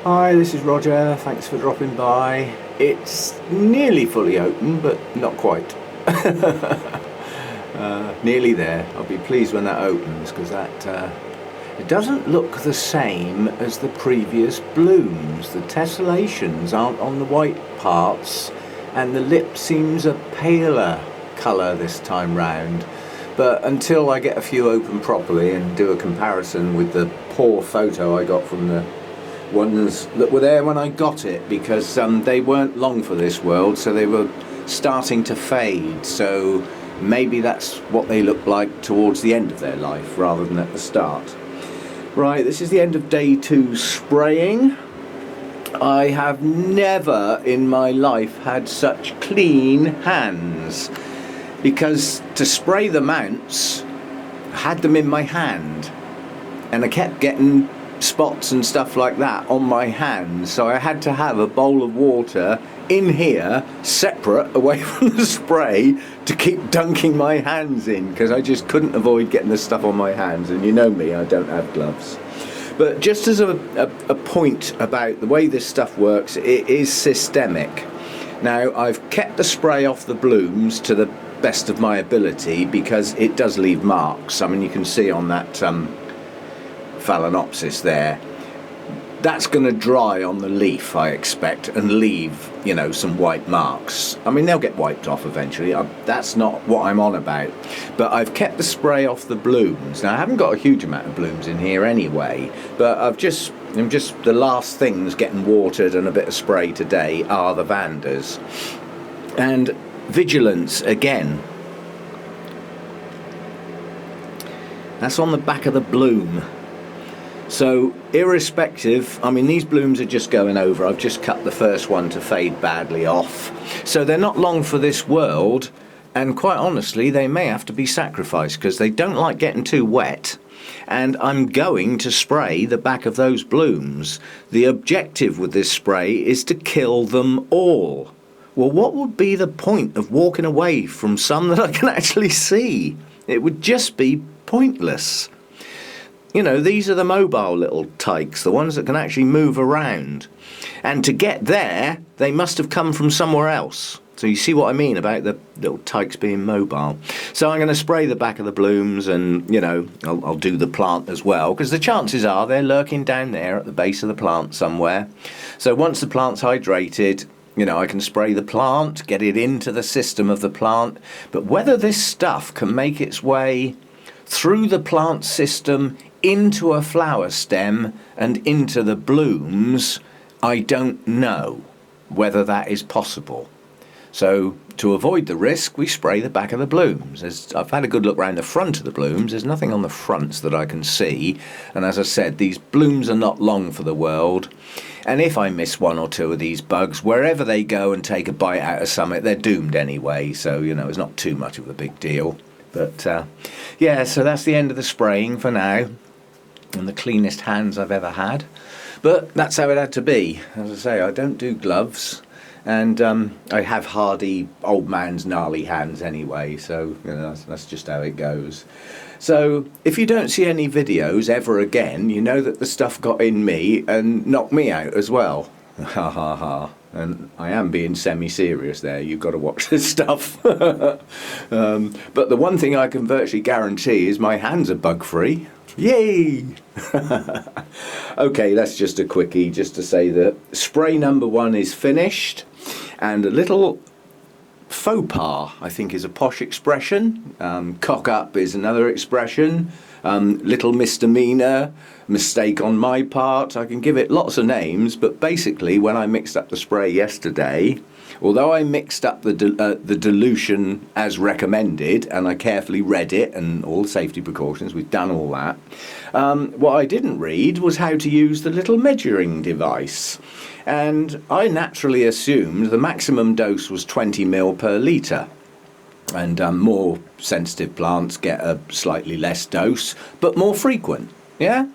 Hi, this is Roger. Thanks for dropping by. It's nearly fully open, but not quite. Nearly there. I'll be pleased when that opens because it doesn't look the same as the previous blooms. The tessellations aren't on the white parts, and the lip seems a paler colour this time round. But until I get a few open properly and do a comparison with the poor photo I got from the ones that were there when I got it, because they weren't long for this world, so they were starting to fade. So maybe that's what they look like towards the end of their life rather than at the start. Right, this is the end of day 2 spraying. I have never in my life had such clean hands, because to spray the mounts, I had them in my hand and I kept getting spots and stuff like that on my hands, so I had to have a bowl of water in here separate away from the spray to keep dunking my hands in, because I just couldn't avoid getting the stuff on my hands, and you know me, I don't have gloves. But just as a point about the way this stuff works, it is systemic. Now, I've kept the spray off the blooms to the best of my ability because it does leave marks. I mean, you can see on that phalaenopsis there, that's going to dry on the leaf, I expect, and leave, you know, some white marks. I mean, they'll get wiped off eventually. That's not what I'm on about. But I've kept the spray off the blooms. Now, I haven't got a huge amount of blooms in here anyway, but I'm just the last things getting watered and a bit of spray today are the vandas. And vigilance again. That's on the back of the bloom. So irrespective, I mean, these blooms are just going over. I've just cut the first one to fade badly off. So they're not long for this world, and quite honestly, they may have to be sacrificed because they don't like getting too wet. And I'm going to spray the back of those blooms. The objective with this spray is to kill them all. Well, what would be the point of walking away from some that I can actually see? It would just be pointless. You know, these are the mobile little tykes, the ones that can actually move around. And to get there, they must have come from somewhere else. So you see what I mean about the little tykes being mobile. So I'm going to spray the back of the blooms, and, you know, I'll do the plant as well, because the chances are they're lurking down there at the base of the plant somewhere. So once the plant's hydrated, you know, I can spray the plant, get it into the system of the plant. But whether this stuff can make its way through the plant system into a flower stem and into the blooms, I don't know whether that is possible. So to avoid the risk, we spray the back of the blooms. I've had a good look around the front of the blooms. There's nothing on the fronts that I can see. And as I said, these blooms are not long for the world. And if I miss one or two of these bugs, wherever they go and take a bite out of something, they're doomed anyway. So, you know, it's not too much of a big deal. But, yeah, so that's the end of the spraying for now. And the cleanest hands I've ever had. But that's how it had to be. As I say, I don't do gloves. And I have hardy old man's gnarly hands anyway, so you know, that's just how it goes. So if you don't see any videos ever again, you know that the stuff got in me and knocked me out as well. Ha ha ha. And I am being semi-serious there, you've got to watch this stuff. But the one thing I can virtually guarantee is my hands are bug-free. Yay! Okay, that's just a quickie, just to say that spray number 1 is finished. And a little faux pas, I think, is a posh expression. Cock up is another expression. Little misdemeanor, mistake on my part. I can give it lots of names, but basically when I mixed up the spray yesterday, although I mixed up the dilution as recommended, and I carefully read it and all the safety precautions, we've done all that, what I didn't read was how to use the little measuring device. And I naturally assumed the maximum dose was 20 ml per litre. And more sensitive plants get a slightly less dose, but more frequent. Yeah,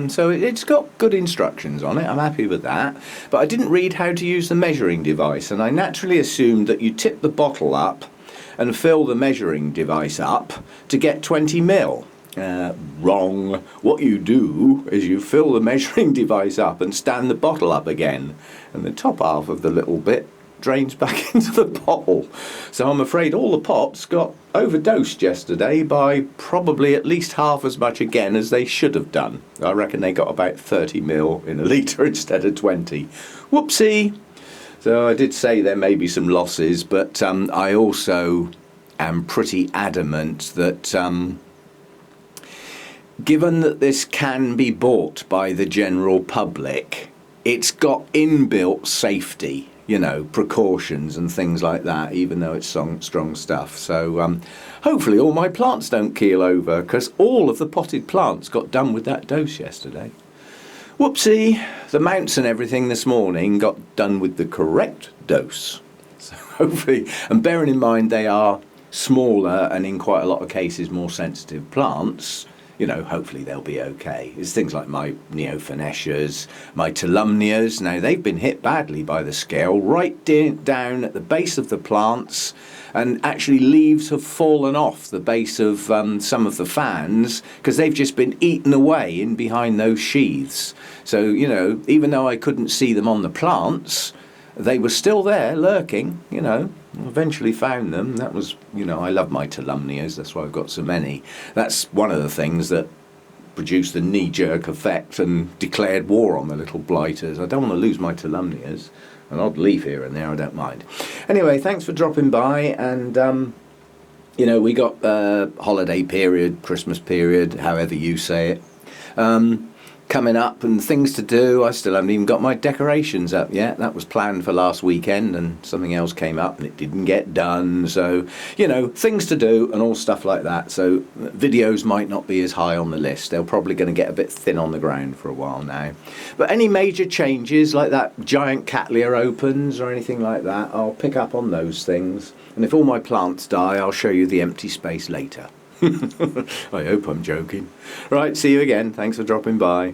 so it's got good instructions on it. I'm happy with that. But I didn't read how to use the measuring device, and I naturally assumed that you tip the bottle up and fill the measuring device up to get 20 ml. Wrong. What you do is you fill the measuring device up and stand the bottle up again, and the top half of the little bit drains back into the bottle. So I'm afraid all the pots got overdosed yesterday by probably at least half as much again as they should have done. I reckon they got about 30 ml in a litre instead of 20. Whoopsie! So I did say there may be some losses, but I also am pretty adamant that given that this can be bought by the general public, it's got inbuilt safety, you know, precautions and things like that, even though it's strong stuff. So hopefully all my plants don't keel over, because all of the potted plants got done with that dose yesterday. Whoopsie, the mounts and everything this morning got done with the correct dose. So hopefully, and bearing in mind they are smaller and in quite a lot of cases more sensitive plants, you know, hopefully they'll be okay. It's things like my Neophonetias, my Tolumnias. Now, they've been hit badly by the scale, right down at the base of the plants, and actually leaves have fallen off the base of some of the fans because they've just been eaten away in behind those sheaths. So, you know, even though I couldn't see them on the plants, they were still there lurking, you know. Eventually found them. That was, you know, I love my Tolumnias, that's why I've got so many. That's one of the things that produced the knee-jerk effect and declared war on the little blighters. I don't want to lose my Tolumnias. An odd leaf here and there, I don't mind. Anyway, thanks for dropping by, and you know, we got holiday period, Christmas period, however you say it, coming up and things to do. I still haven't even got my decorations up yet. That was planned for last weekend and something else came up and it didn't get done. So, you know, things to do and all stuff like that. So videos might not be as high on the list. They're probably going to get a bit thin on the ground for a while now. But any major changes like that giant Cattleya opens or anything like that, I'll pick up on those things. And if all my plants die, I'll show you the empty space later. I hope I'm joking. Right, see you again. Thanks for dropping by.